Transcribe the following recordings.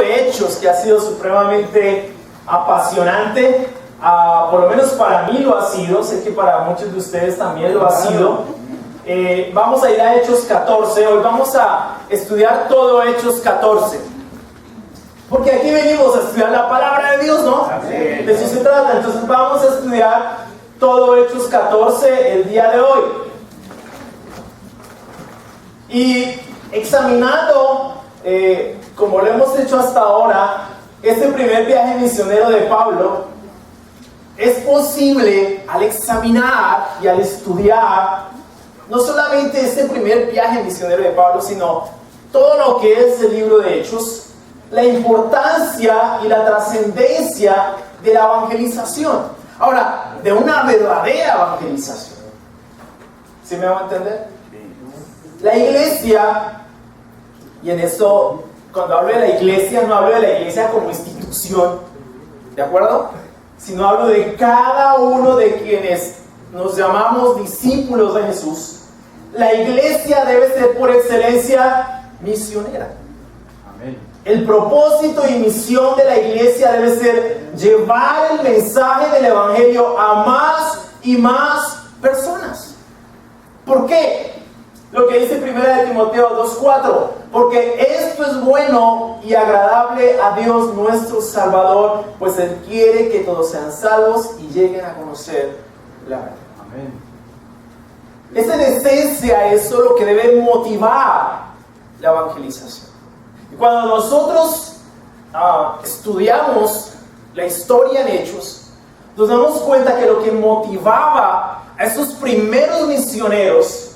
de Hechos que ha sido supremamente apasionante. Por lo menos para mí lo ha sido, sé que para muchos de ustedes también lo ha sido. Vamos a ir a Hechos 14, hoy vamos a estudiar todo Hechos 14. Porque aquí venimos a estudiar la palabra de Dios, ¿no? De eso se trata. Entonces vamos a estudiar todo Hechos 14 el día de hoy. Y examinando, como lo hemos hecho hasta ahora, este primer viaje misionero de Pablo, es posible al examinar y al estudiar no solamente este primer viaje misionero de Pablo, sino todo lo que es el libro de Hechos, la importancia y la trascendencia de la evangelización. Ahora, de una verdadera evangelización. ¿Sí me van a entender? La iglesia, y en eso, cuando hablo de la iglesia, no hablo de la iglesia como institución, ¿de acuerdo? Sino hablo de cada uno de quienes nos llamamos discípulos de Jesús. La iglesia debe ser por excelencia misionera. Amén. El propósito y misión de la iglesia debe ser llevar el mensaje del evangelio a más y más personas. ¿Por qué? Lo que dice 1 Timoteo 2:4, porque esto es bueno y agradable a Dios nuestro Salvador, pues Él quiere que todos sean salvos y lleguen a conocer la verdad. Amén. Esa en esencia es lo que debe motivar la evangelización. Y cuando nosotros estudiamos la historia en Hechos, nos damos cuenta que lo que motivaba a esos primeros misioneros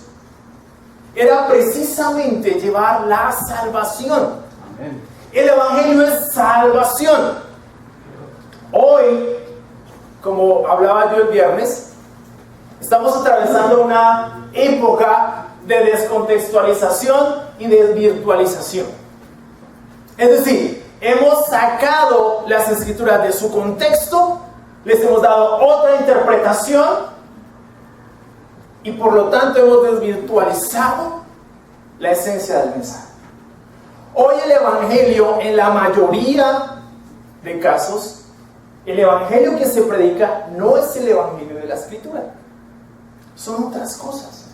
era precisamente llevar la salvación. Amén. El evangelio es salvación. Hoy, como hablaba yo el viernes, estamos atravesando una época de descontextualización y desvirtualización. Es decir, hemos sacado las escrituras de su contexto, les hemos dado otra interpretación y por lo tanto hemos desvirtualizado la esencia del mensaje. Hoy el evangelio, en la mayoría de casos, el evangelio que se predica no es el evangelio de la escritura. Son otras cosas.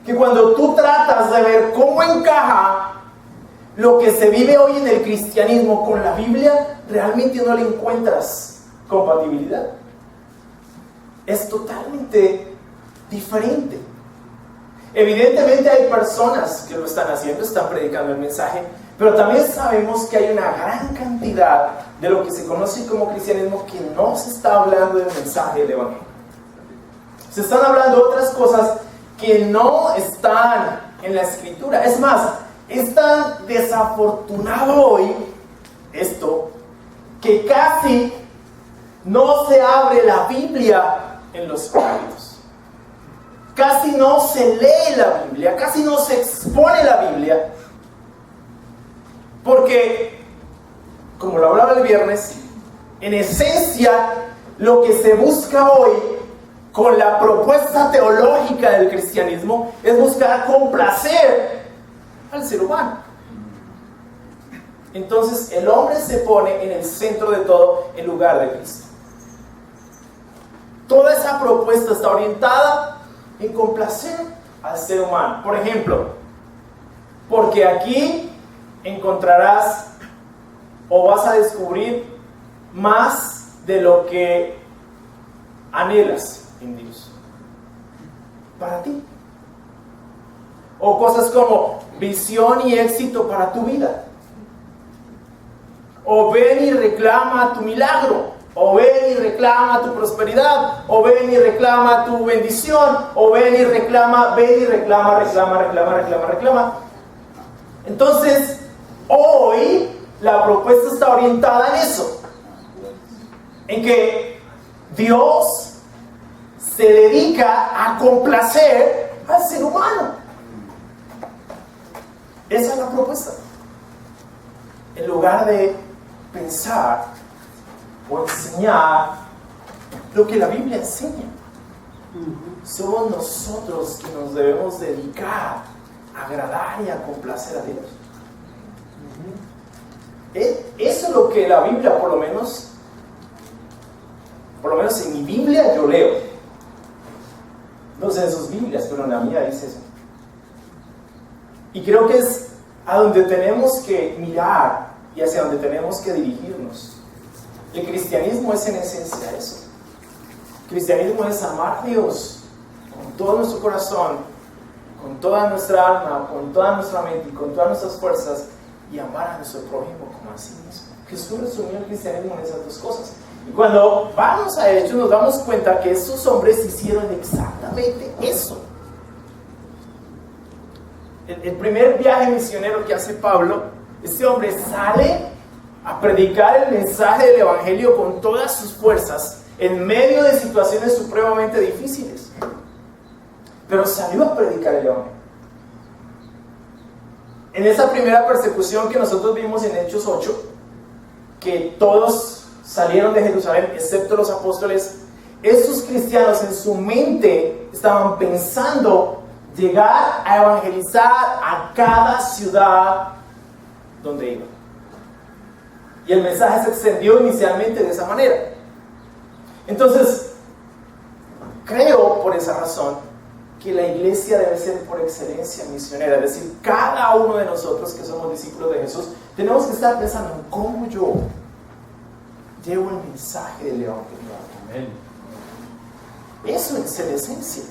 Que cuando tú tratas de ver cómo encaja lo que se vive hoy en el cristianismo con la Biblia, realmente no le encuentras compatibilidad. Es totalmente diferente. Evidentemente hay personas que lo están haciendo, están predicando el mensaje, pero también sabemos que hay una gran cantidad de lo que se conoce como cristianismo que no se está hablando del mensaje del evangelio. Se están hablando de otras cosas que no están en la escritura. Es más, es tan desafortunado hoy esto que casi no se abre la Biblia en los púlpitos. Casi no se lee la Biblia, casi no se expone la Biblia, porque, como lo hablaba el viernes, en esencia lo que se busca hoy con la propuesta teológica del cristianismo es buscar complacer al ser humano. Entonces el hombre se pone en el centro de todo en lugar de Cristo. Toda esa propuesta está orientada en complacer al ser humano. Por ejemplo, porque aquí encontrarás o vas a descubrir más de lo que anhelas en Dios para ti, o cosas como visión y éxito para tu vida, o ven y reclama tu milagro, o ven y reclama tu prosperidad, o ven y reclama tu bendición, o ven y reclama. Entonces, hoy la propuesta está orientada en eso, en que Dios se dedica a complacer al ser humano. Esa es la propuesta. En lugar de pensar o enseñar lo que la Biblia enseña. Somos nosotros que nos debemos dedicar a agradar y a complacer a Dios. Eso es lo que la Biblia, por lo menos en mi Biblia yo leo. No sé en sus Biblias, pero en la mía dice eso. Y creo que es a donde tenemos que mirar y hacia donde tenemos que dirigirnos. El cristianismo es en esencia eso. El cristianismo es amar a Dios con todo nuestro corazón, con toda nuestra alma, con toda nuestra mente y con todas nuestras fuerzas, y amar a nuestro prójimo como a sí mismo. Jesús resumió el cristianismo en esas dos cosas. Y cuando vamos a Hechos nos damos cuenta que estos hombres hicieron exactamente eso. El primer viaje misionero que hace Pablo, este hombre sale a predicar el mensaje del Evangelio con todas sus fuerzas en medio de situaciones supremamente difíciles. Pero salió a predicar el Evangelio. En esa primera persecución que nosotros vimos en Hechos 8, que todos salieron de Jerusalén excepto los apóstoles, estos cristianos en su mente estaban pensando llegar a evangelizar a cada ciudad donde iban. Y el mensaje se extendió inicialmente de esa manera. Entonces, creo por esa razón que la iglesia debe ser por excelencia misionera. Es decir, cada uno de nosotros que somos discípulos de Jesús, tenemos que estar pensando en cómo yo llevo el mensaje del Evangelio. Amén. Eso es la esencia.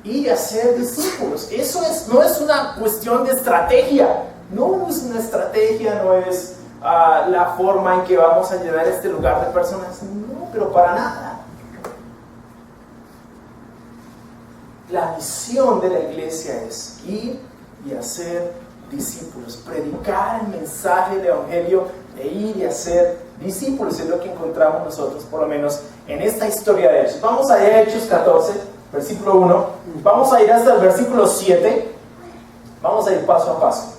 Ir a ser discípulos. Eso no es una cuestión de estrategia. No es una estrategia, no es la forma en que vamos a llenar este lugar de personas. No, pero para nada. La misión de la iglesia es ir y hacer discípulos, predicar el mensaje del Evangelio e ir y hacer discípulos. Es lo que encontramos nosotros, por lo menos en esta historia de Hechos. Vamos a Hechos 14, versículo 1. Vamos a ir hasta el versículo 7. Vamos a ir paso a paso.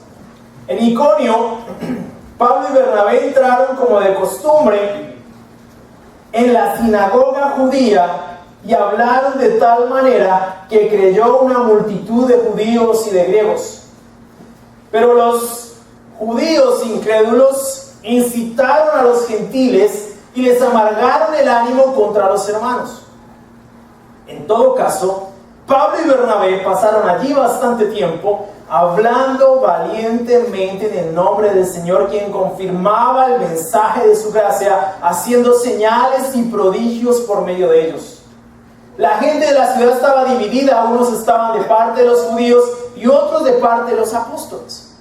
En Iconio, Pablo y Bernabé entraron como de costumbre en la sinagoga judía y hablaron de tal manera que creyó una multitud de judíos y de griegos. Pero los judíos incrédulos incitaron a los gentiles y les amargaron el ánimo contra los hermanos. En todo caso, Pablo y Bernabé pasaron allí bastante tiempo hablando valientemente en el nombre del Señor, quien confirmaba el mensaje de su gracia, haciendo señales y prodigios por medio de ellos. La gente de la ciudad estaba dividida, unos estaban de parte de los judíos y otros de parte de los apóstoles.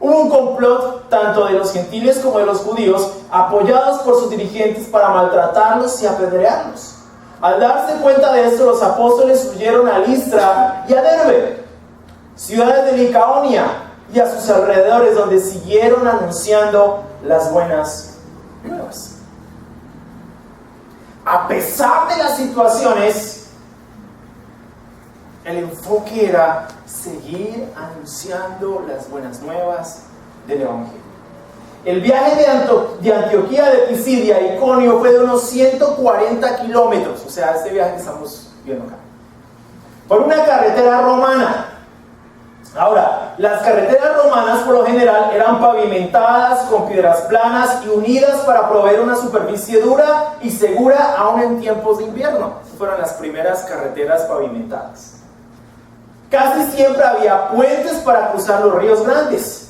Hubo un complot tanto de los gentiles como de los judíos, apoyados por sus dirigentes para maltratarlos y apedrearlos. Al darse cuenta de esto, los apóstoles huyeron a Listra y a Derbe, ciudades de Licaonia y a sus alrededores, donde siguieron anunciando las buenas nuevas. A pesar de las situaciones, el enfoque era seguir anunciando las buenas nuevas del Evangelio. El viaje de Antioquía de Pisidia a Iconio fue de unos 140 kilómetros, o sea, este viaje que estamos viendo acá, por una carretera romana. Ahora, las carreteras romanas por lo general eran pavimentadas con piedras planas y unidas para proveer una superficie dura y segura aún en tiempos de invierno. Fueron las primeras carreteras pavimentadas. Casi siempre había puentes para cruzar los ríos grandes.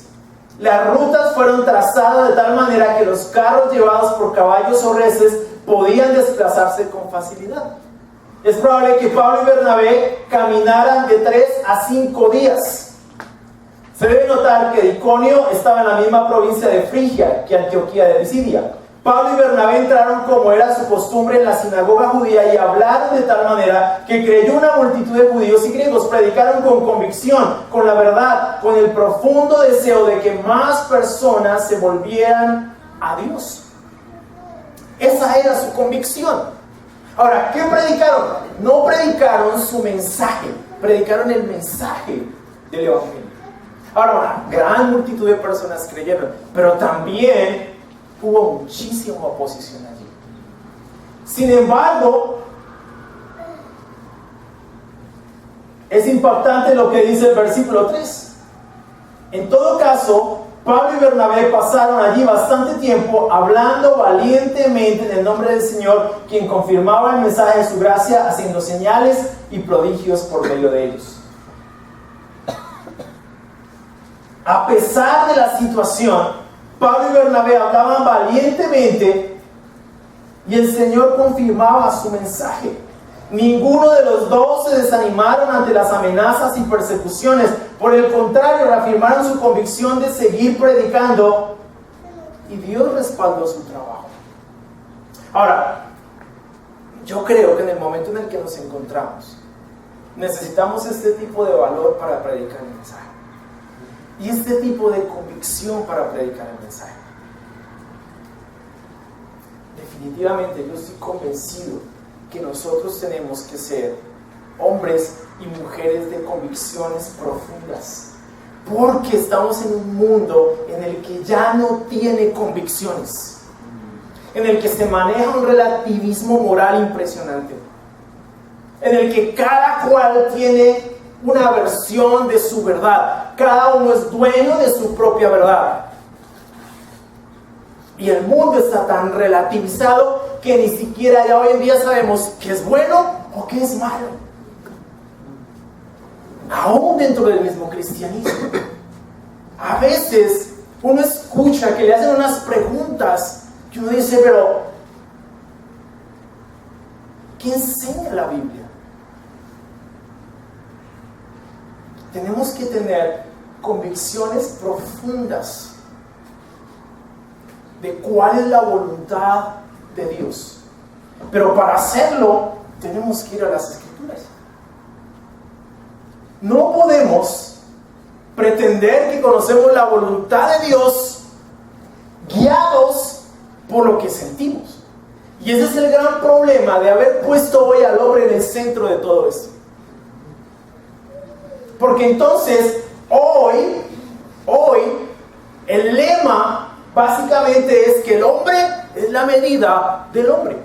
Las rutas fueron trazadas de tal manera que los carros llevados por caballos o reses podían desplazarse con facilidad. Es probable que Pablo y Bernabé caminaran de 3 a 5 días. Se debe notar que Iconio estaba en la misma provincia de Frigia que Antioquía de Pisidia. Pablo y Bernabé entraron como era su costumbre en la sinagoga judía y hablaron de tal manera que creyó una multitud de judíos y griegos. Predicaron con convicción, con la verdad, con el profundo deseo de que más personas se volvieran a Dios. Esa era su convicción. Ahora, ¿qué predicaron? No predicaron su mensaje, predicaron el mensaje del Evangelio. Ahora, una gran multitud de personas creyeron, pero también hubo muchísima oposición allí. Sin embargo, es impactante lo que dice el versículo 3. En todo caso, Pablo y Bernabé pasaron allí bastante tiempo hablando valientemente en el nombre del Señor, quien confirmaba el mensaje de su gracia, haciendo señales y prodigios por medio de ellos. A pesar de la situación, Pablo y Bernabé hablaban valientemente y el Señor confirmaba su mensaje. Ninguno de los dos se desanimaron ante las amenazas y persecuciones. Por el contrario, reafirmaron su convicción de seguir predicando y Dios respaldó su trabajo. Ahora, yo creo que en el momento en el que nos encontramos, necesitamos este tipo de valor para predicar el mensaje y este tipo de convicción para predicar el mensaje. Definitivamente yo estoy convencido que nosotros tenemos que ser hombres y mujeres de convicciones profundas, porque estamos en un mundo en el que ya no tiene convicciones, en el que se maneja un relativismo moral impresionante, en el que cada cual tiene una versión de su verdad, cada uno es dueño de su propia verdad. Y el mundo está tan relativizado que ni siquiera ya hoy en día sabemos qué es bueno o qué es malo. Aún dentro del mismo cristianismo. A veces uno escucha que le hacen unas preguntas y uno dice, pero ¿qué enseña la Biblia? Tenemos que tener convicciones profundas de cuál es la voluntad de Dios. Pero para hacerlo, tenemos que ir a las Escrituras. No podemos pretender que conocemos la voluntad de Dios guiados por lo que sentimos. Y ese es el gran problema de haber puesto hoy al hombre en el centro de todo esto. Porque entonces, hoy, el lema básicamente es que el hombre es la medida del hombre.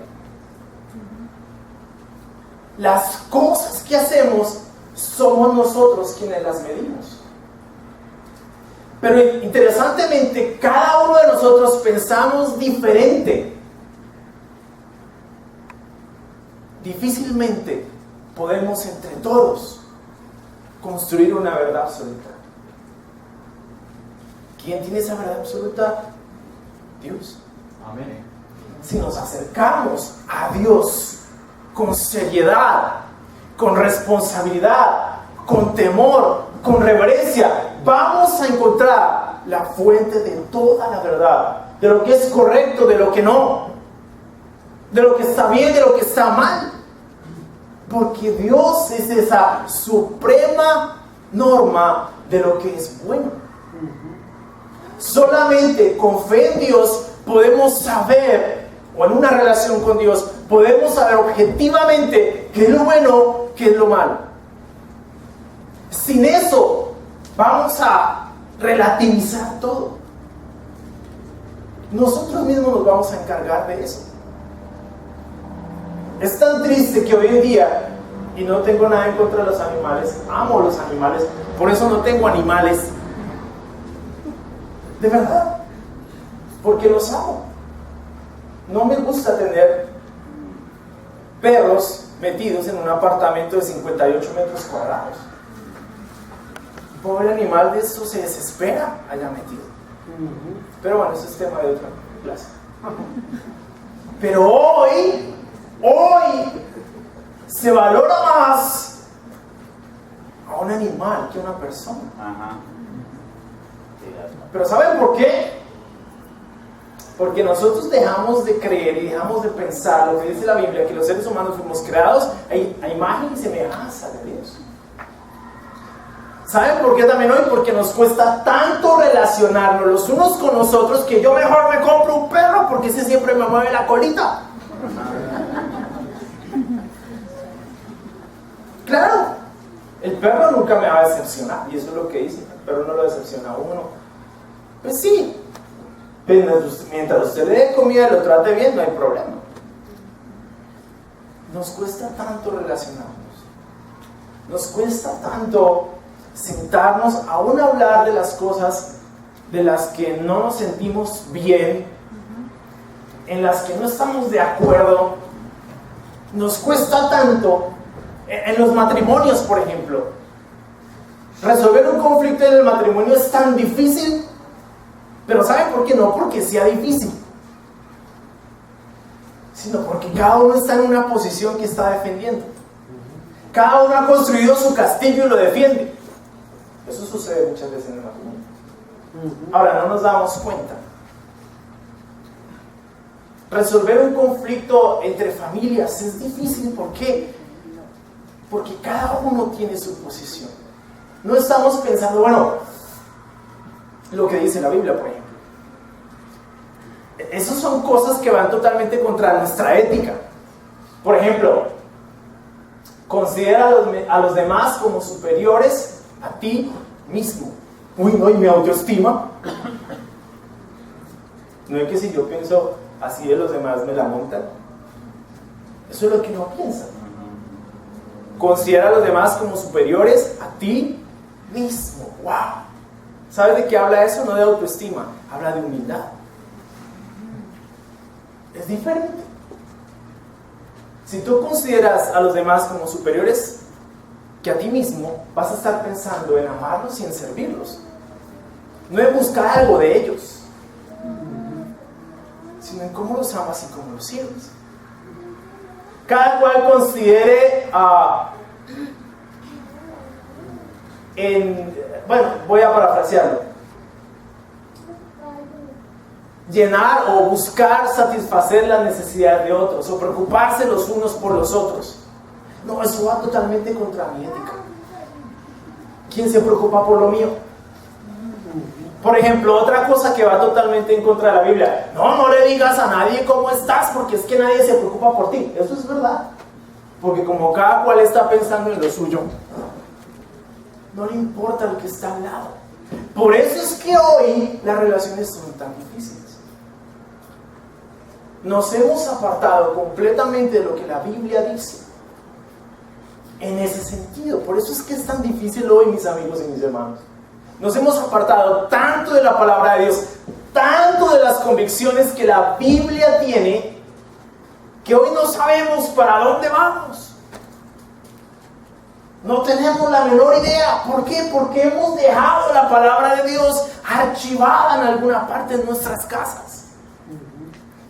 Las cosas que hacemos somos nosotros quienes las medimos. Pero interesantemente, cada uno de nosotros pensamos diferente. Difícilmente podemos entre todos construir una verdad absoluta. ¿Quién tiene esa verdad absoluta? Dios. Amén. Si nos acercamos a Dios con seriedad, con responsabilidad, con temor, con reverencia, vamos a encontrar la fuente de toda la verdad, de lo que es correcto, de lo que no, de lo que está bien, de lo que está mal, porque Dios es esa suprema norma de lo que es bueno. Solamente con fe en Dios podemos saber, o en una relación con Dios, podemos saber objetivamente qué es lo bueno, qué es lo malo. Sin eso, vamos a relativizar todo. Nosotros mismos nos vamos a encargar de eso. Es tan triste que hoy en día, y no tengo nada en contra de los animales, amo los animales, por eso no tengo animales. De verdad, porque los amo. No me gusta tener perros metidos en un apartamento de 58 metros cuadrados. Un pobre animal de eso se desespera allá metido. Pero bueno, ese es tema de otra clase. Pero hoy se valora más a un animal que a una persona. Pero ¿saben por qué? Porque nosotros dejamos de creer y dejamos de pensar lo que dice la Biblia, que los seres humanos fuimos creados a imagen y semejanza de Dios. ¿Saben por qué también hoy? Porque nos cuesta tanto relacionarnos los unos con los otros que yo mejor me compro un perro porque ese siempre me mueve la colita. Claro, el perro nunca me va a decepcionar, y eso es lo que dice, el perro no lo decepciona a uno. Pues sí, mientras usted le dé comida y lo trate bien, no hay problema. Nos cuesta tanto relacionarnos, nos cuesta tanto sentarnos a aún hablar de las cosas de las que no nos sentimos bien, en las que no estamos de acuerdo, nos cuesta tanto. En los matrimonios, por ejemplo, resolver un conflicto en el matrimonio es tan difícil, pero ¿saben por qué? No porque sea difícil, sino porque cada uno está en una posición que está defendiendo. Cada uno ha construido su castillo y lo defiende. Eso sucede muchas veces en el matrimonio. Ahora, no nos damos cuenta. Resolver un conflicto entre familias es difícil. ¿Por qué? Porque cada uno tiene su posición. No estamos pensando, bueno, lo que dice la Biblia, por ejemplo. Esas son cosas que van totalmente contra nuestra ética. Por ejemplo, considera a los demás como superiores a ti mismo. Uy, no, y mi autoestima. No es que si yo pienso así de los demás me la montan. Eso es lo que uno piensa. Considera a los demás como superiores a ti mismo. ¡Wow! ¿Sabes de qué habla eso? No de autoestima, habla de humildad. Es diferente. Si tú consideras a los demás como superiores que a ti mismo, vas a estar pensando en amarlos y en servirlos. No en buscar algo de ellos, sino en cómo los amas y cómo los sirves. Cada cual considere voy a parafrasearlo, llenar o buscar satisfacer las necesidades de otros o preocuparse los unos por los otros. No, eso va totalmente contra mi ética. ¿Quién se preocupa por lo mío? Por ejemplo, otra cosa que va totalmente en contra de la Biblia: no le digas a nadie cómo estás, porque es que nadie se preocupa por ti. Eso es verdad, porque como cada cual está pensando en lo suyo, no le importa lo que está al lado. Por eso es que hoy las relaciones son tan difíciles. Nos hemos apartado completamente de lo que la Biblia dice en ese sentido. Por eso es que es tan difícil hoy, mis amigos y mis hermanos. Nos hemos apartado tanto de la palabra de Dios, tanto de las convicciones que la Biblia tiene, que hoy no sabemos para dónde vamos. No tenemos la menor idea. ¿Por qué? Porque hemos dejado la palabra de Dios archivada en alguna parte de nuestras casas.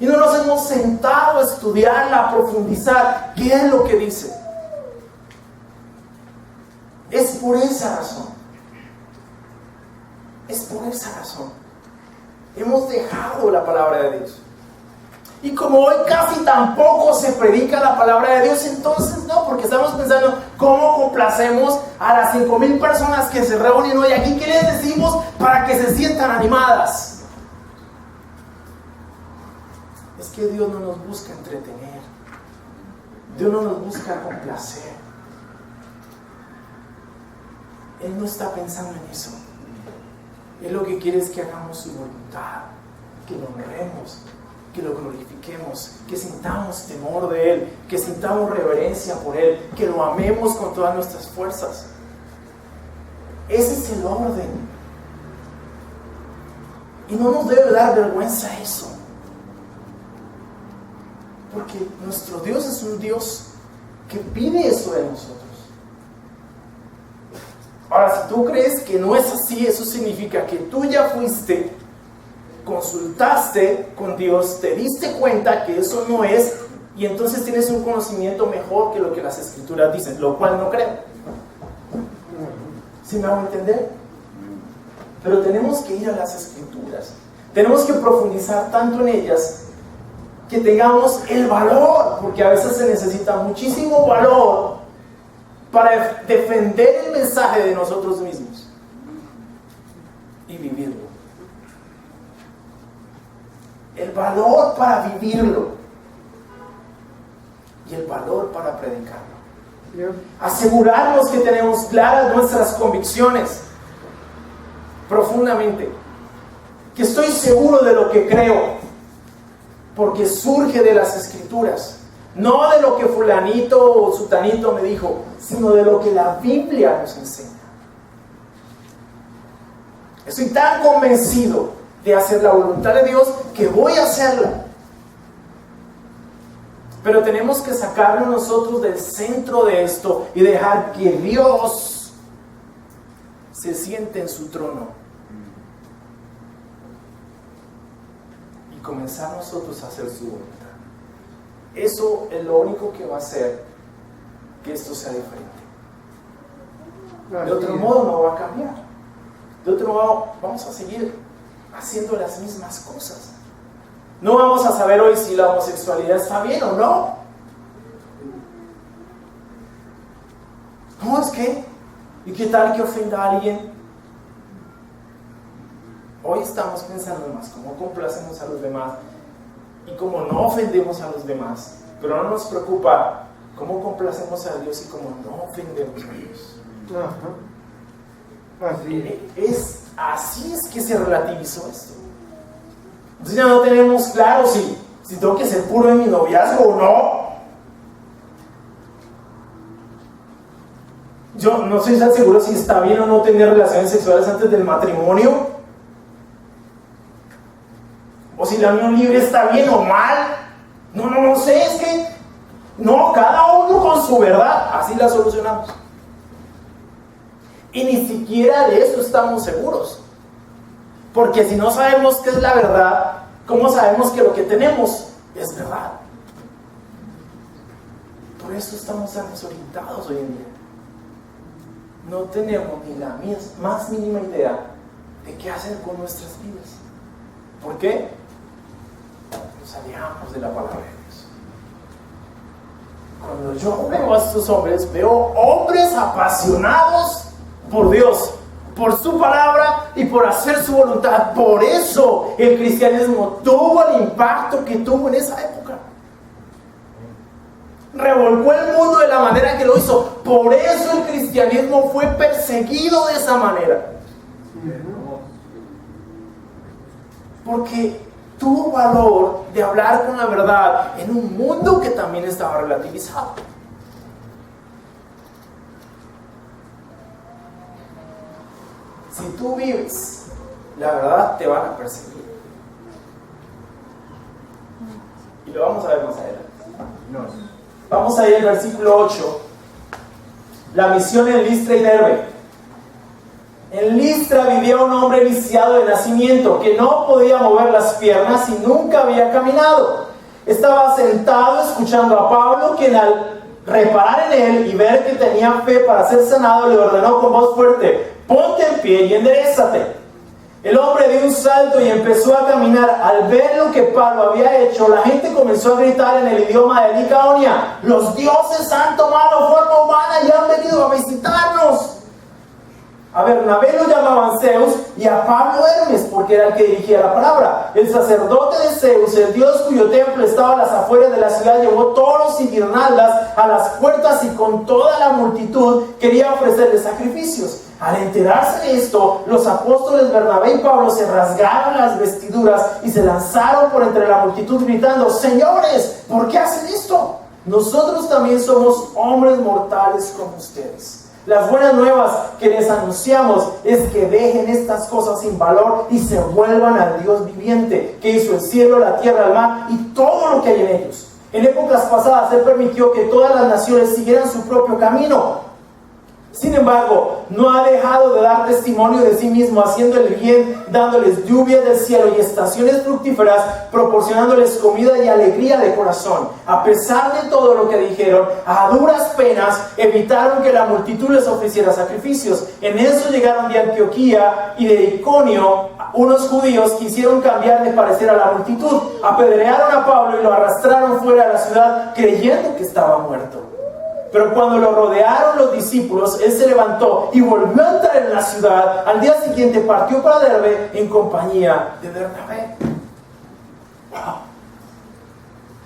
Y no nos hemos sentado a estudiarla, a profundizar qué es lo que dice. Es por esa razón. Es por esa razón. Hemos dejado la palabra de Dios. Y como hoy casi tampoco se predica la palabra de Dios, entonces no, porque estamos pensando cómo complacemos a las 5,000 personas que se reúnen hoy aquí. ¿Qué les decimos para que se sientan animadas? Es que Dios no nos busca entretener. Dios no nos busca complacer. Él no está pensando en eso. Él lo que quiere es que hagamos su voluntad, que lo honremos, que lo glorifiquemos, que sintamos temor de Él, que sintamos reverencia por Él, que lo amemos con todas nuestras fuerzas. Ese es el orden. Y no nos debe dar vergüenza eso. Porque nuestro Dios es un Dios que pide eso de nosotros. Ahora, si tú crees que no es así, eso significa que tú ya fuiste, consultaste con Dios, te diste cuenta que eso no es, y entonces tienes un conocimiento mejor que lo que las Escrituras dicen, lo cual no creo. ¿Sí me hago entender? Pero tenemos que ir a las Escrituras, tenemos que profundizar tanto en ellas que tengamos el valor, porque a veces se necesita muchísimo valor para defender el mensaje de nosotros mismos y vivirlo. El valor para vivirlo y el valor para predicarlo. Asegurarnos que tenemos claras nuestras convicciones profundamente, que estoy seguro de lo que creo, porque surge de las Escrituras. No de lo que fulanito o sutanito me dijo, sino de lo que la Biblia nos enseña. Estoy tan convencido de hacer la voluntad de Dios que voy a hacerla. Pero tenemos que sacarnos nosotros del centro de esto y dejar que Dios se siente en su trono. Y comenzar nosotros a hacer su voluntad. Eso es lo único que va a hacer que esto sea diferente. De otro modo no va a cambiar. De otro modo vamos a seguir haciendo las mismas cosas. No vamos a saber hoy si la homosexualidad está bien o no. No, es que, ¿y qué tal que ofenda a alguien? Hoy estamos pensando más cómo complacemos a los demás y cómo no ofendemos a los demás. Pero no nos preocupa cómo complacemos a Dios y cómo no ofendemos a Dios. Así es que se relativizó esto. Entonces ya no tenemos claro si tengo que ser puro en mi noviazgo o no. Yo no estoy tan seguro si está bien o no tener relaciones sexuales antes del matrimonio. O si la unión libre está bien o mal. No sé, es que no, cada uno con su verdad. Así la solucionamos. Y ni siquiera de eso estamos seguros. Porque si no sabemos qué es la verdad, ¿cómo sabemos que lo que tenemos es verdad? Por eso estamos tan desorientados hoy en día. No tenemos ni la más mínima idea de qué hacer con nuestras vidas. ¿Por qué? Nos alejamos de la palabra de Dios. Cuando yo veo a estos hombres, veo hombres apasionados por Dios, por su palabra y por hacer su voluntad. Por eso el cristianismo tuvo el impacto que tuvo en esa época. Revolcó el mundo de la manera que lo hizo. Por eso el cristianismo fue perseguido de esa manera. Porque tuvo valor de hablar con la verdad en un mundo que también estaba relativizado. Si tú vives la verdad, te van a perseguir. Y lo vamos a ver más adelante. Vamos a ir al versículo 8. La misión en Listra y Derbe. En Listra vivía un hombre lisiado de nacimiento, que no podía mover las piernas y nunca había caminado. Estaba sentado escuchando a Pablo, quien al reparar en él y ver que tenía fe para ser sanado, le ordenó con voz fuerte: ponte en pie y enderézate. El hombre dio un salto y empezó a caminar. Al ver lo que Pablo había hecho, la gente comenzó a gritar en el idioma de Licaonia: los dioses han tomado forma humana y han venido a visitarnos. A Bernabé lo llamaban Zeus y a Pablo Hermes, porque era el que dirigía la palabra. El sacerdote de Zeus, el dios cuyo templo estaba a las afueras de la ciudad, llevó toros y guirnaldas a las puertas y con toda la multitud quería ofrecerle sacrificios. Al enterarse de esto, los apóstoles Bernabé y Pablo se rasgaron las vestiduras y se lanzaron por entre la multitud gritando: señores, ¿por qué hacen esto? Nosotros también somos hombres mortales como ustedes. Las buenas nuevas que les anunciamos es que dejen estas cosas sin valor y se vuelvan al Dios viviente, que hizo el cielo, la tierra, el mar y todo lo que hay en ellos. En épocas pasadas Él permitió que todas las naciones siguieran su propio camino. Sin embargo, no ha dejado de dar testimonio de sí mismo, haciendo el bien, dándoles lluvia del cielo y estaciones fructíferas, proporcionándoles comida y alegría de corazón. A pesar de todo lo que dijeron, a duras penas evitaron que la multitud les ofreciera sacrificios. En eso llegaron de Antioquía y de Iconio unos judíos que hicieron cambiar de parecer a la multitud. Apedrearon a Pablo y lo arrastraron fuera de la ciudad, creyendo que estaba muerto. Pero cuando lo rodearon los discípulos, él se levantó y volvió a entrar en la ciudad. Al día siguiente partió para Derbe en compañía de Bernabé. Wow.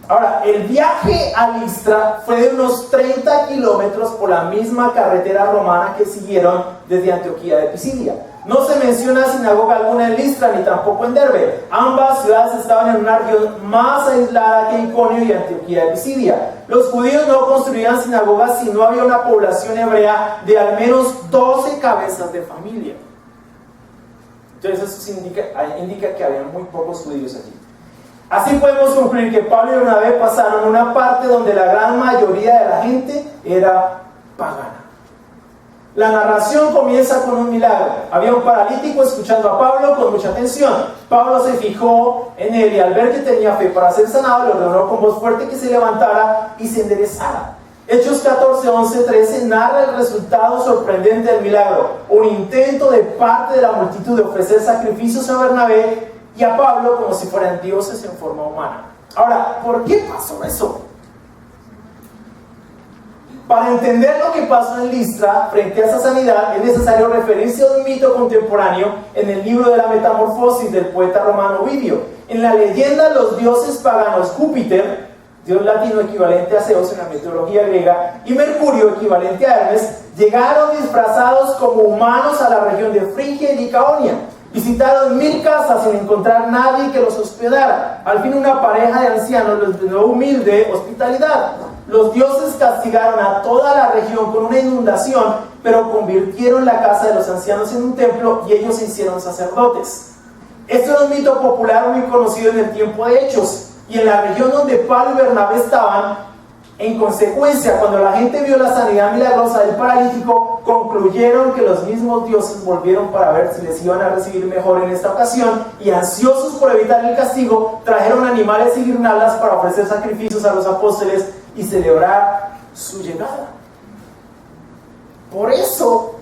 Ahora, el viaje a Listra fue de unos 30 kilómetros por la misma carretera romana que siguieron desde Antioquía de Pisidia. No se menciona sinagoga alguna en Listra ni tampoco en Derbe. Ambas ciudades estaban en una región más aislada que Iconio y Antioquía de Pisidia. Los judíos no construían sinagogas si no había una población hebrea de al menos 12 cabezas de familia. Entonces eso indica que había muy pocos judíos allí. Así podemos concluir que Pablo y Bernabé pasaron una parte donde la gran mayoría de la gente era pagana. La narración comienza con un milagro. Había un paralítico escuchando a Pablo con mucha atención. Pablo se fijó en él y al ver que tenía fe para ser sanado, le ordenó con voz fuerte que se levantara y se enderezara. Hechos 14, 11, 13 narra el resultado sorprendente del milagro. Un intento de parte de la multitud de ofrecer sacrificios a Bernabé y a Pablo como si fueran dioses en forma humana. Ahora, ¿por qué pasó eso? Para entender lo que pasó en Listra frente a esa sanidad, es necesario referirse a un mito contemporáneo en el libro de la Metamorfosis del poeta romano Ovidio. En la leyenda, los dioses paganos Júpiter, dios latino equivalente a Zeus en la mitología griega, y Mercurio, equivalente a Hermes, llegaron disfrazados como humanos a la región de Frigia y Licaonia. Visitaron 1000 casas sin encontrar nadie que los hospedara. Al fin una pareja de ancianos les brindó humilde hospitalidad. Los dioses castigaron a toda la región con una inundación, pero convirtieron la casa de los ancianos en un templo y ellos se hicieron sacerdotes. Esto es un mito popular muy conocido en el tiempo de Hechos, y en la región donde Pablo y Bernabé estaban. En consecuencia, cuando la gente vio la sanidad milagrosa del paralítico, concluyeron que los mismos dioses volvieron para ver si les iban a recibir mejor en esta ocasión, y ansiosos por evitar el castigo, trajeron animales y guirnaldas para ofrecer sacrificios a los apóstoles y celebrar su llegada. Por eso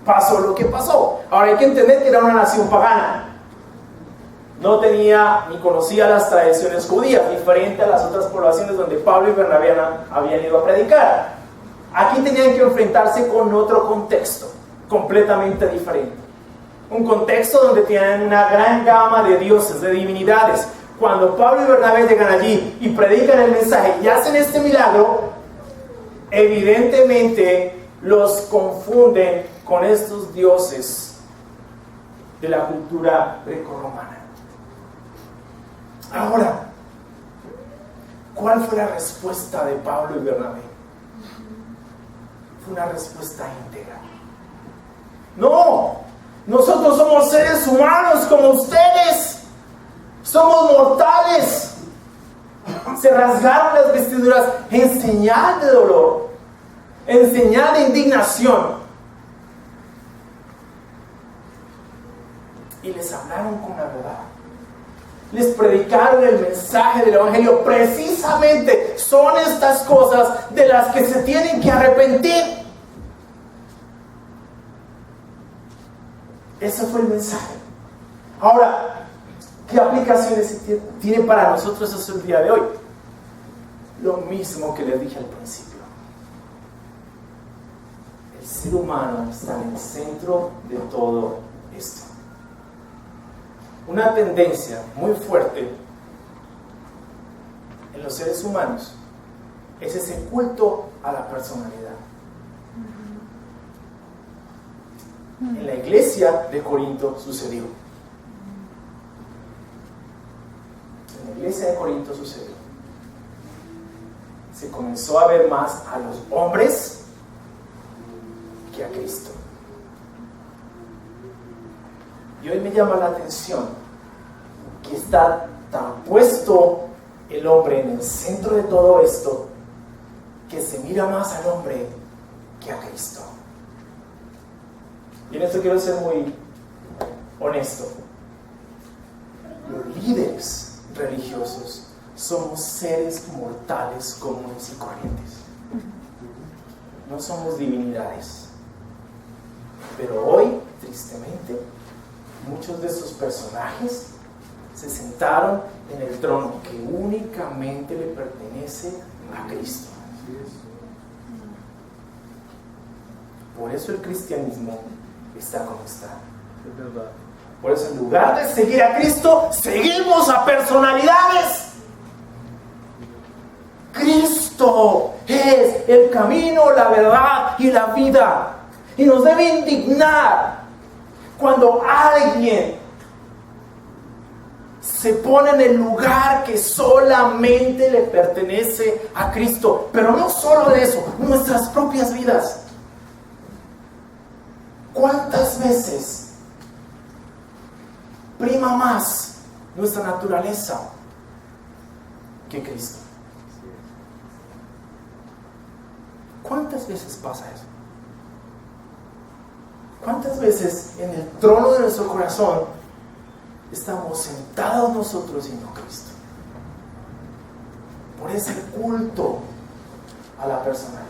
pasó lo que pasó. Ahora hay que entender que era una nación pagana. No tenía ni conocía las tradiciones judías, diferente a las otras poblaciones donde Pablo y Bernabé habían ido a predicar. Aquí tenían que enfrentarse con otro contexto, completamente diferente. Un contexto donde tienen una gran gama de dioses, de divinidades. Cuando Pablo y Bernabé llegan allí y predican el mensaje y hacen este milagro, evidentemente los confunden con estos dioses de la cultura grecorromana. Ahora, ¿cuál fue la respuesta de Pablo y Bernabé? Fue una respuesta íntegra. No, nosotros somos seres humanos como ustedes, somos mortales. Se rasgaron las vestiduras en señal de dolor, en señal de indignación, y les hablaron con la verdad. Les predicaron el mensaje del Evangelio. Precisamente son estas cosas de las que se tienen que arrepentir. Ese fue el mensaje. Ahora, ¿qué aplicaciones tiene para nosotros eso el día de hoy? Lo mismo que les dije al principio. El ser humano está en el centro de todo esto. Una tendencia muy fuerte en los seres humanos es ese culto a la personalidad. En la iglesia de Corinto sucedió. En la iglesia de Corinto sucedió. Se comenzó a ver más a los hombres que a Cristo. Y hoy me llama la atención que está tan puesto el hombre en el centro de todo esto, que se mira más al hombre que a Cristo. Y en esto quiero ser muy honesto. Los líderes religiosos somos seres mortales comunes y corrientes. No somos divinidades. Pero hoy, tristemente, muchos de esos personajes se sentaron en el trono que únicamente le pertenece a Cristo. Por eso el cristianismo está como está. Por eso en lugar de seguir a Cristo, seguimos a personalidades. Cristo es el camino, la verdad y la vida. Y nos debe indignar cuando alguien se pone en el lugar que solamente le pertenece a Cristo. Pero no solo de eso, nuestras propias vidas. ¿Cuántas veces prima más nuestra naturaleza que Cristo. ¿Cuántas veces pasa eso? ¿Cuántas veces en el trono de nuestro corazón estamos sentados nosotros y no Cristo? Por ese culto a la personalidad.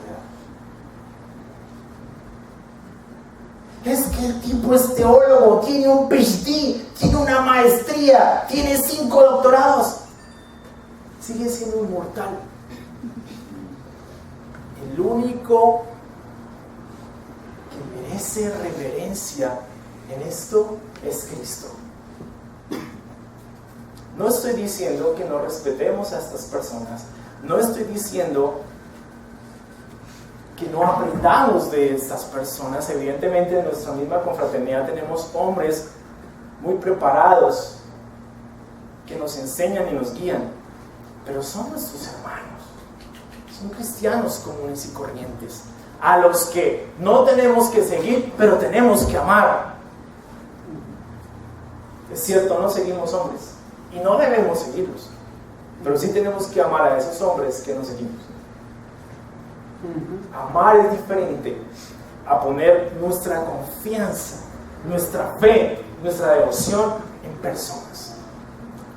Es que el tipo es teólogo, tiene un PhD, tiene una maestría, tiene 5 doctorados. Sigue siendo un mortal. El único que merece reverencia en esto es Cristo. No estoy diciendo que no respetemos a estas personas. No estoy diciendo que no aprendamos de estas personas. Evidentemente en nuestra misma confraternidad tenemos hombres muy preparados que nos enseñan y nos guían, pero son nuestros hermanos, son cristianos comunes y corrientes, a los que no tenemos que seguir, pero tenemos que amar. Es cierto, no seguimos hombres y no debemos seguirlos, pero sí tenemos que amar a esos hombres que no seguimos. Amar es diferente a poner nuestra confianza, nuestra fe, nuestra devoción en personas.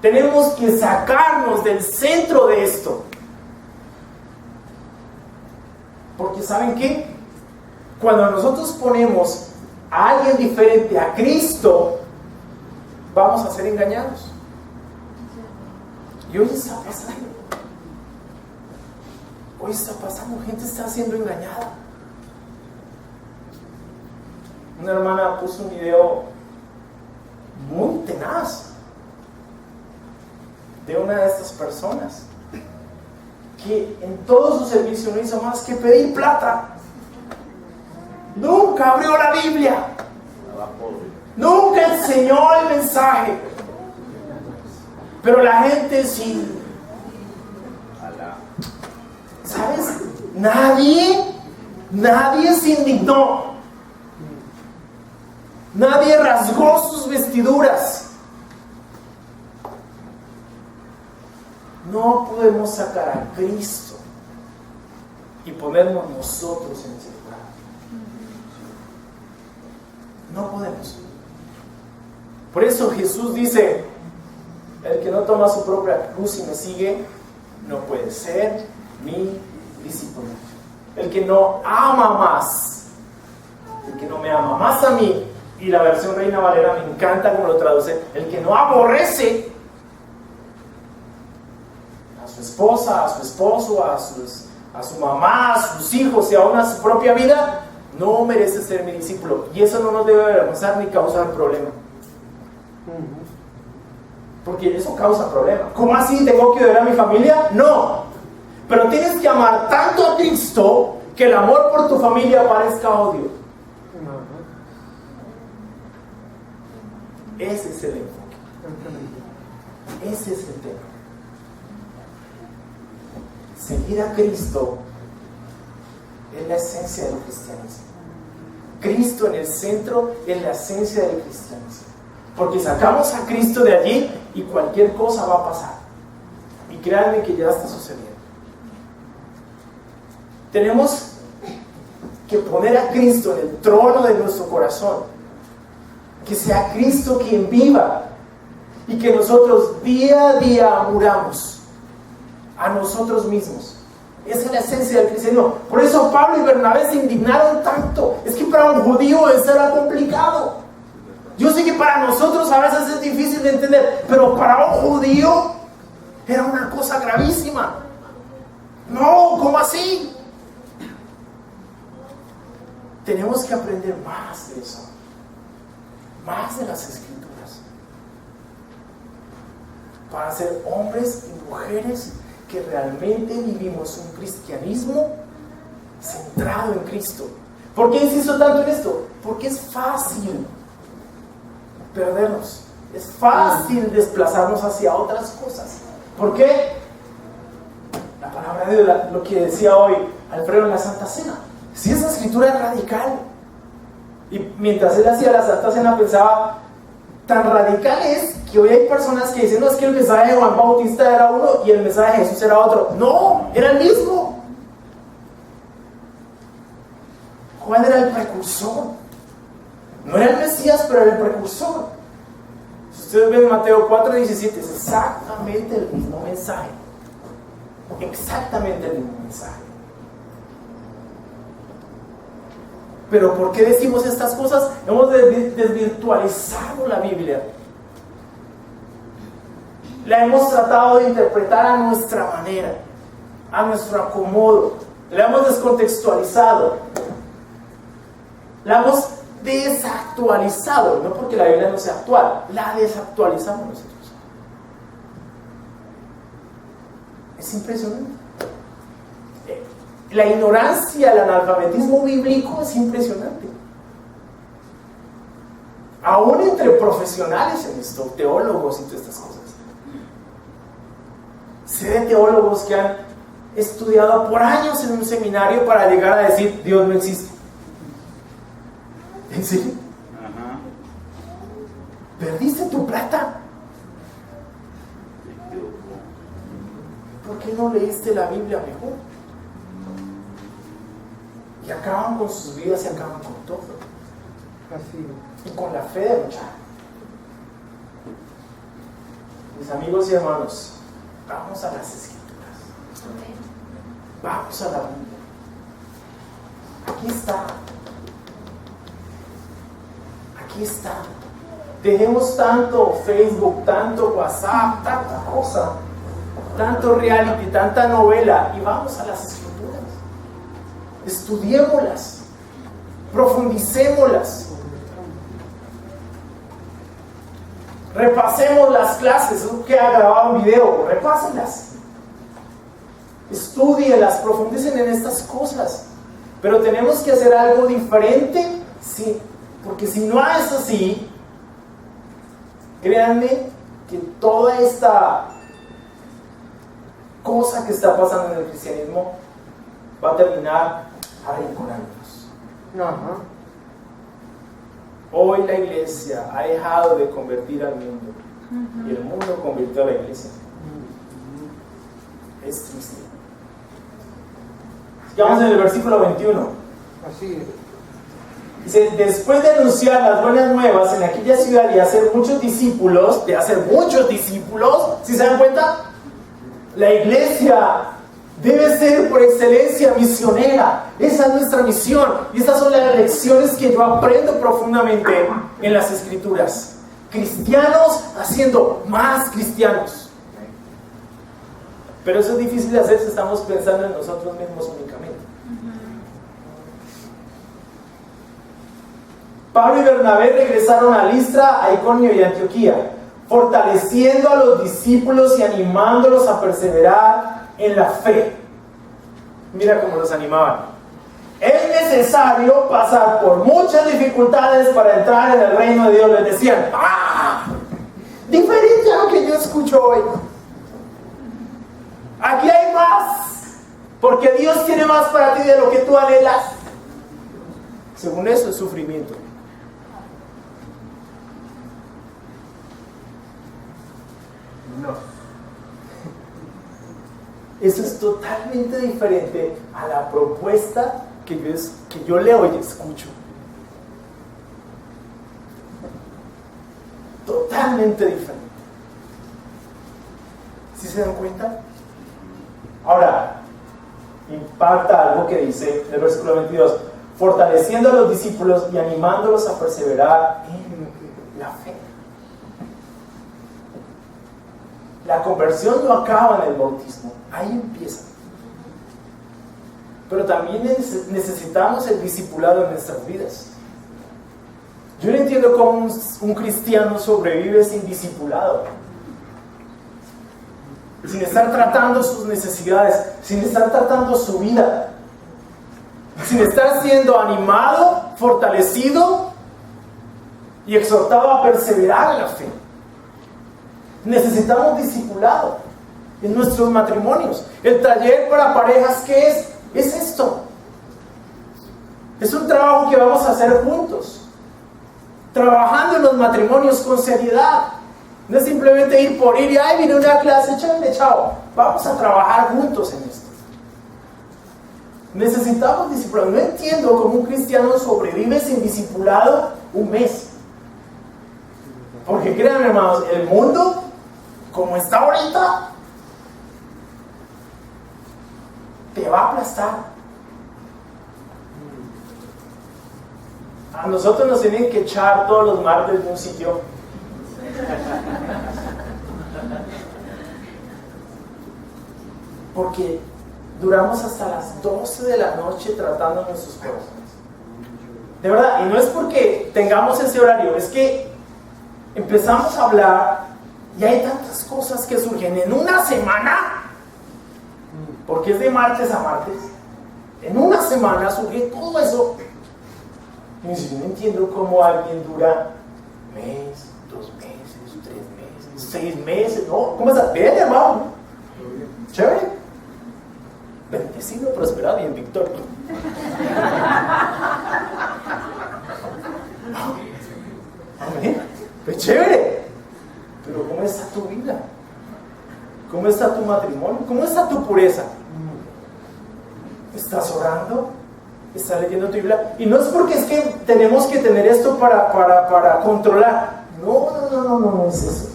Tenemos que sacarnos del centro de esto. Porque ¿saben qué? Cuando nosotros ponemos a alguien diferente a Cristo, vamos a ser engañados. Y hoy está pasando. Hoy está pasando, gente está siendo engañada. Una hermana puso un video muy tenaz de una de estas personas que en todo su servicio no hizo más que pedir plata. Nunca abrió la Biblia, nunca enseñó el mensaje, pero la gente sí. ¿Sabes? Nadie se indignó. Nadie rasgó sus vestiduras. No podemos sacar a Cristo y ponernos nosotros en ese lugar. No podemos. Por eso Jesús dice: el que no toma su propia cruz y me sigue, no puede ser mi discípulo. El que no ama más, el que no me ama más a mí, y la versión Reina Valera me encanta como lo traduce, el que no aborrece a su esposa, a su esposo, a su mamá, a sus hijos y aún a su propia vida, no merece ser mi discípulo. Y eso no nos debe avergonzar ni causar problema, porque eso causa problema. ¿Cómo así? ¿Tengo que odiar a mi familia? No. Pero tienes que amar tanto a Cristo que el amor por tu familia parezca odio. Ese es el enfoque. Ese es el tema. Seguir a Cristo es la esencia del cristianismo. Cristo en el centro es la esencia del cristianismo. Porque sacamos a Cristo de allí y cualquier cosa va a pasar. Y créanme que ya está sucediendo. Tenemos que poner a Cristo en el trono de nuestro corazón. Que sea Cristo quien viva. Y que nosotros día a día muramos a nosotros mismos. Esa es la esencia del cristianismo. Por eso Pablo y Bernabé se indignaron tanto. Es que para un judío eso era complicado. Yo sé que para nosotros a veces es difícil de entender, pero para un judío era una cosa gravísima. No, ¿cómo así? Tenemos que aprender más de eso, más de las Escrituras, para ser hombres y mujeres que realmente vivimos un cristianismo centrado en Cristo. ¿Por qué insisto tanto en esto? Porque es fácil perdernos, es fácil desplazarnos hacia otras cosas. ¿Por qué? La palabra de Dios, lo que decía hoy Alfredo en la Santa Cena. Si esa escritura es radical. Y mientras él hacía la Santa Cena pensaba, Tan radical es que hoy hay personas que dicen, no, es que el mensaje de Juan Bautista era uno y el mensaje de Jesús era otro. No, era el mismo. Juan era el precursor. No era el Mesías, pero era el precursor. Si ustedes ven Mateo 4:17, es exactamente el mismo mensaje. Exactamente el mismo mensaje. Pero ¿por qué decimos estas cosas? Hemos desvirtualizado la Biblia. La hemos tratado de interpretar a nuestra manera, a nuestro acomodo. La hemos descontextualizado. La hemos desactualizado. No porque la Biblia no sea actual, la desactualizamos nosotros. Es impresionante. La ignorancia, el analfabetismo bíblico es impresionante. Aún entre profesionales en esto, teólogos y todas estas cosas. Sé de teólogos que han estudiado por años en un seminario para llegar a decir Dios no existe. ¿En serio? Ajá. ¿Perdiste tu plata? ¿Por qué no leíste la Biblia mejor? Y acaban con sus vidas y acaban con todo. Así. Y con la fe de luchar. Mis amigos y hermanos, vamos a las Escrituras. Vamos a la Biblia. Aquí está. Aquí está. Dejemos tanto Facebook, tanto WhatsApp, tanta cosa, tanto reality, tanta novela, y vamos a las Escrituras. Estudiémoslas, profundicémoslas, repasemos las clases. Que ha grabado un video, repásenlas, estudienlas, profundicen en estas cosas. Pero tenemos que hacer algo diferente, sí, porque si no es así, créanme que toda esta cosa que está pasando en el cristianismo va a terminar arrinconándonos. Ajá. Hoy la iglesia ha dejado de convertir al mundo, y el mundo convirtió a la iglesia. Es triste. Sigamos en el versículo 21. Así es. Dice, después de anunciar las buenas nuevas en aquella ciudad y hacer muchos discípulos, ¿sí se dan cuenta? La iglesia debe ser por excelencia misionera. Esa es nuestra misión. Y estas son las lecciones que yo aprendo profundamente en las Escrituras. Cristianos haciendo más cristianos. Pero eso es difícil de hacer si estamos pensando en nosotros mismos únicamente. Pablo y Bernabé regresaron a Listra, a Iconio y Antioquía, fortaleciendo a los discípulos y animándolos a perseverar en la fe. Mira cómo los animaban. Es necesario pasar por muchas dificultades para entrar en el reino de Dios. Les decían, diferente a lo que yo escucho hoy. Aquí hay más, porque Dios tiene más para ti de lo que tú anhelas. Según eso es sufrimiento. No. Eso es totalmente diferente a la propuesta que yo leo y escucho. Totalmente diferente. ¿Sí se dan cuenta? Ahora, impacta algo que dice en el versículo 22. Fortaleciendo a los discípulos y animándolos a perseverar en la fe. La conversión no acaba en el bautismo, ahí empieza. Pero también necesitamos el discipulado en nuestras vidas. Yo no entiendo cómo un cristiano sobrevive sin discipulado, sin estar tratando sus necesidades, sin estar tratando su vida, sin estar siendo animado, fortalecido y exhortado a perseverar en la fe. Necesitamos discipulado en nuestros matrimonios. El taller para parejas, ¿qué es? Es esto. Es un trabajo que vamos a hacer juntos. trabajando en los matrimonios con seriedad. No es simplemente ir por ir y, ay, vine a una clase, chévere, chao. Vamos a trabajar juntos en esto. Necesitamos discipulado. No entiendo cómo un cristiano sobrevive sin discipulado un mes. Porque créanme, hermanos, el mundo, como está ahorita, te va a aplastar. A nosotros nos tienen que echar todos los martes de un sitio. Porque duramos hasta las 12 de la noche tratando nuestros corazones. De verdad, y no es porque tengamos ese horario, es que empezamos a hablar y hay tantas cosas que surgen en una semana, porque es de martes a martes. En una semana surge todo eso. Y si no entiendo cómo alguien dura mes, 2 meses, 3 meses, 6 meses, ¿no? ¿Cómo estás? Bien, hermano. Chévere. Bendecido, prosperado y en victoria. Amén. Pues chévere. Pero ¿cómo está tu vida? ¿Cómo está tu matrimonio? ¿Cómo está tu pureza? ¿Estás orando? ¿Estás leyendo tu Biblia? Y no es porque es que tenemos que tener esto para controlar. No es eso.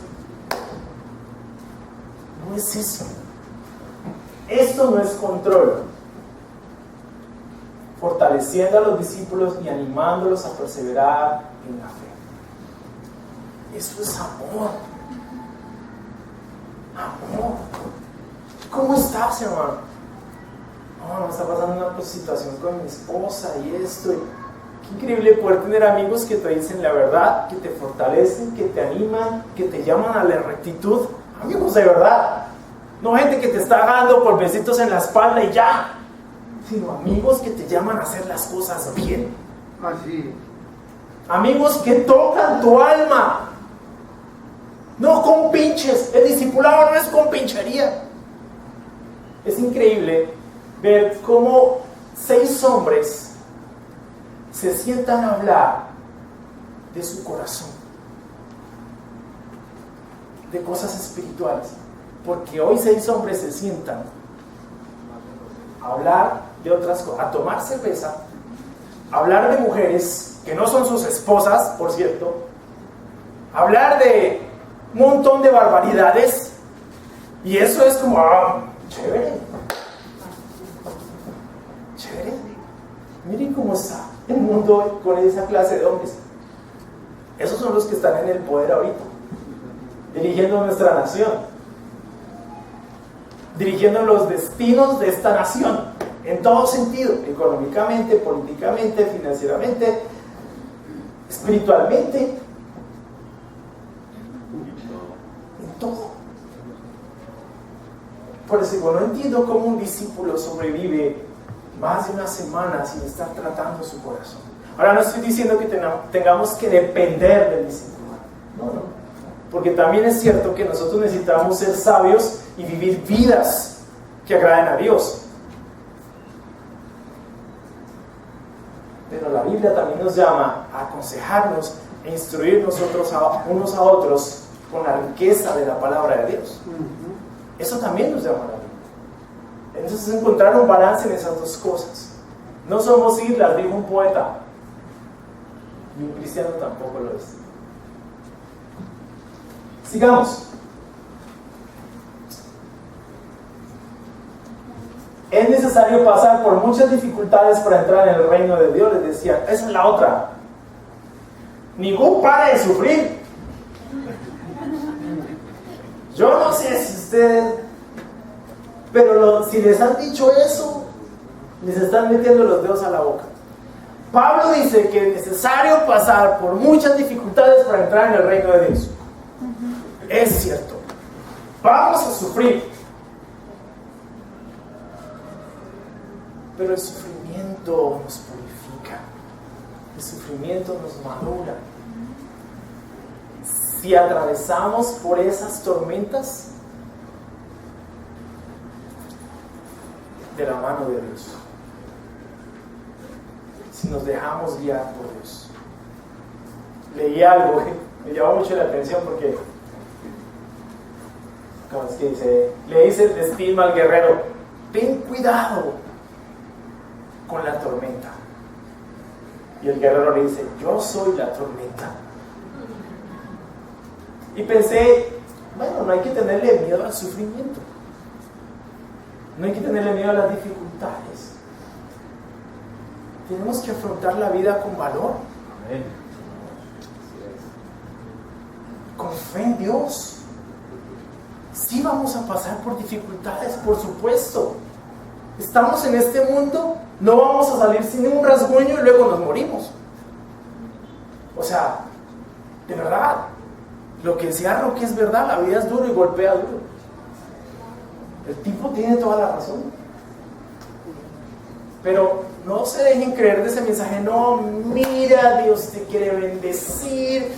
No es eso. Esto no es control. Fortaleciendo a los discípulos y animándolos a perseverar en la fe. Eso es amor. Amor. ¿Cómo estás, hermano? No, me está pasando una situación con mi esposa y esto. Qué increíble poder tener amigos que te dicen la verdad, que te fortalecen, que te animan, que te llaman a la rectitud. Amigos de verdad. No gente que te está dando por besitos en la espalda y ya. Sino amigos que te llaman a hacer las cosas bien. Así. Amigos que tocan tu alma. No con pinches. El discipulado no es con pinchería. Es increíble ver cómo 6 hombres se sientan a hablar de su corazón, de cosas espirituales. Porque hoy 6 hombres se sientan a hablar de otras cosas, a tomar cerveza, a hablar de mujeres que no son sus esposas, por cierto, a hablar de un montón de barbaridades, y eso es como, chévere. Chévere. Miren cómo está el mundo con esa clase de hombres. Esos son los que están en el poder ahorita, dirigiendo nuestra nación, dirigiendo los destinos de esta nación, en todo sentido, económicamente, políticamente, financieramente, espiritualmente, en todo. Por eso digo, no entiendo cómo un discípulo sobrevive más de una semana sin estar tratando su corazón. Ahora no estoy diciendo que tengamos que depender del discípulo, no, porque también es cierto que nosotros necesitamos ser sabios y vivir vidas que agraden a Dios. Pero la Biblia también nos llama a aconsejarnos e instruir nosotros unos a otros con la riqueza de la palabra de Dios. Eso también nos llama a la Biblia. Entonces encontrar un balance en esas dos cosas. No somos islas, dijo un poeta, y un cristiano tampoco lo es. Sigamos. Es necesario pasar por muchas dificultades para entrar en el reino de Dios, les decía. Esa es la otra. Ningún para de sufrir. Yo no sé si ustedes, pero si les han dicho eso, les están metiendo los dedos a la boca. Pablo dice que es necesario pasar por muchas dificultades para entrar en el reino de Dios. Es cierto. Vamos a sufrir. Pero el sufrimiento nos purifica. El sufrimiento nos madura. Si atravesamos por esas tormentas, de la mano de Dios, si nos dejamos guiar por Dios, leí algo que me llamó mucho la atención porque, ¿cómo es que dice? Le dice el destino al guerrero: ten cuidado con la tormenta. Y el guerrero le dice: yo soy la tormenta. Y pensé, bueno, no hay que tenerle miedo al sufrimiento, no hay que tenerle miedo a las dificultades. Tenemos que afrontar la vida con valor. Amén. Con fe en Dios. Sí vamos a pasar por dificultades, por supuesto. Estamos en este mundo, no vamos a salir sin un rasguño y luego nos morimos. O sea, de verdad, lo que decía Roque es verdad, la vida es dura y golpea duro. El tipo tiene toda la razón. Pero no se dejen creer de ese mensaje: no, mira, Dios te quiere bendecir,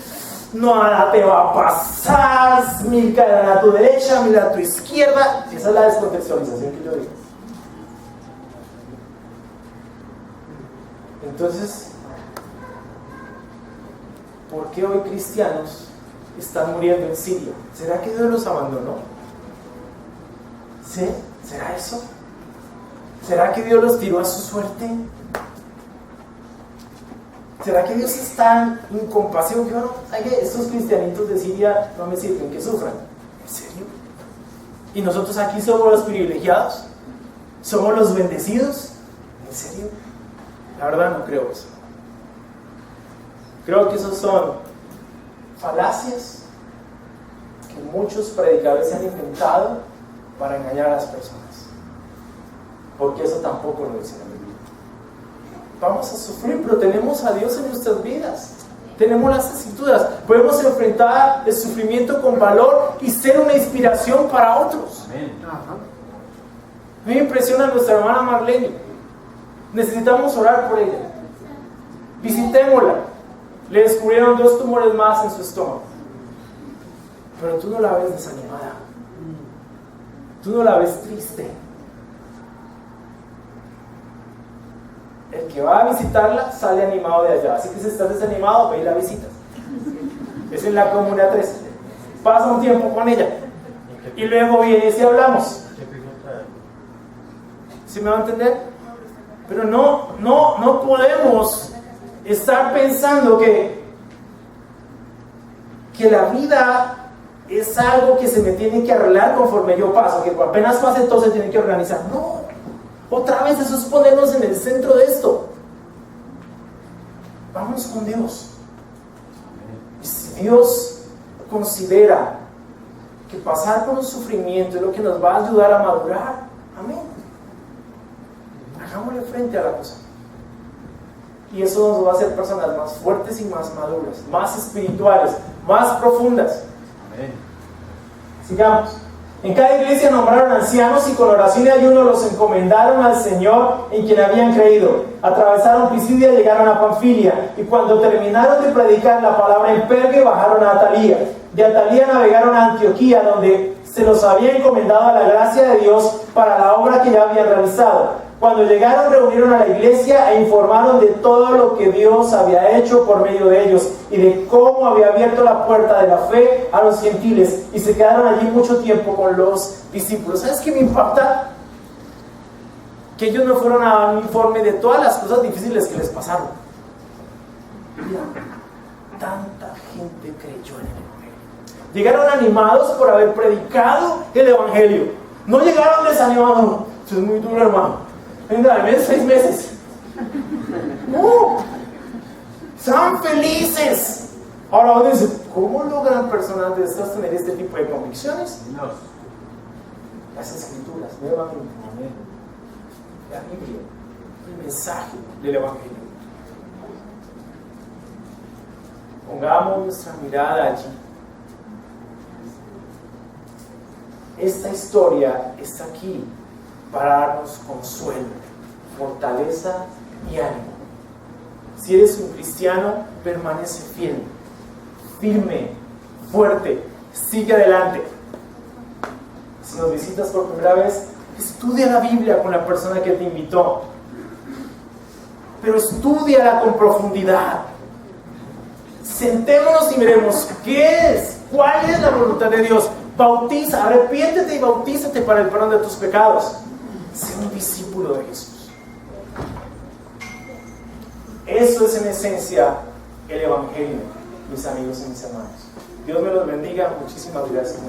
nada te va a pasar, mira a tu derecha, mira a tu izquierda. Esa es la descontextualización que yo digo. Entonces, ¿por qué hoy cristianos están muriendo en Siria? ¿Será que Dios los abandonó? ¿Sí? ¿Será eso? ¿Será que Dios los tiró a su suerte? ¿Será que Dios es tan incompasivo que bueno, estos cristianitos de Siria no me sirven, que sufran? ¿En serio? ¿Y nosotros aquí somos los privilegiados? ¿Somos los bendecidos? ¿En serio? La verdad no creo eso. Creo que esos son falacias que muchos predicadores han inventado para engañar a las personas. Porque eso tampoco lo dice la Biblia. Vamos a sufrir, pero tenemos a Dios en nuestras vidas. Tenemos las Escrituras. Podemos enfrentar el sufrimiento con valor y ser una inspiración para otros. Amén. A mí me impresiona nuestra hermana Marlene. Necesitamos orar por ella. Visitémosla. Le descubrieron 2 tumores más en su estómago. Pero tú no la ves desanimada. Tú no la ves triste. El que va a visitarla sale animado de allá. Así que si estás desanimado, ve y la visitas. Es en la Comuna 3. Pasa un tiempo con ella. Y luego vienes y hablamos. ¿Sí me va a entender? Pero no podemos estar pensando que la vida es algo que se me tiene que arreglar conforme yo paso, que apenas pase todo se tiene que organizar. No, otra vez eso es ponernos en el centro de esto. Vamos con Dios. Y si Dios considera que pasar por un sufrimiento es lo que nos va a ayudar a madurar, amén, hagámosle frente a la cosa. Y eso nos va a hacer personas más fuertes y más maduras, más espirituales, más profundas. Amén. Sigamos. En cada iglesia nombraron ancianos y con oración y ayuno los encomendaron al Señor en quien habían creído. Atravesaron Pisidia y llegaron a Panfilia. Y cuando terminaron de predicar la palabra en Pergue, bajaron a Atalía. De Atalía navegaron a Antioquía, donde se los había encomendado a la gracia de Dios para la obra que ya habían realizado. Cuando llegaron, reunieron a la iglesia e informaron de todo lo que Dios había hecho por medio de ellos y de cómo había abierto la puerta de la fe a los gentiles, y se quedaron allí mucho tiempo con los discípulos. ¿Sabes qué me impacta? Que ellos no fueron a dar un informe de todas las cosas difíciles que les pasaron. Mira, tanta gente creyó en el Evangelio. Llegaron animados por haber predicado el Evangelio. No llegaron desanimados. Eso es muy duro, hermano. Venga, dame 6 meses. No, sean felices. Ahora uno dice, ¿cómo logran personas de estas tener este tipo de convicciones? No. Las Escrituras, nuevamente. La Biblia, el mensaje del Evangelio. Pongamos nuestra mirada allí. Esta historia está aquí para darnos consuelo, fortaleza y ánimo. Si eres un cristiano, permanece fiel, firme, fuerte, sigue adelante. Si nos visitas por primera vez, estudia la Biblia con la persona que te invitó, pero estúdiala con profundidad. Sentémonos y miremos qué es, cuál es la voluntad de Dios. Bautiza, arrepiéntete y bautízate para el perdón de tus pecados. Sé un discípulo de Jesús. Eso es en esencia el Evangelio, mis amigos y mis hermanos. Dios me los bendiga. Muchísimas gracias.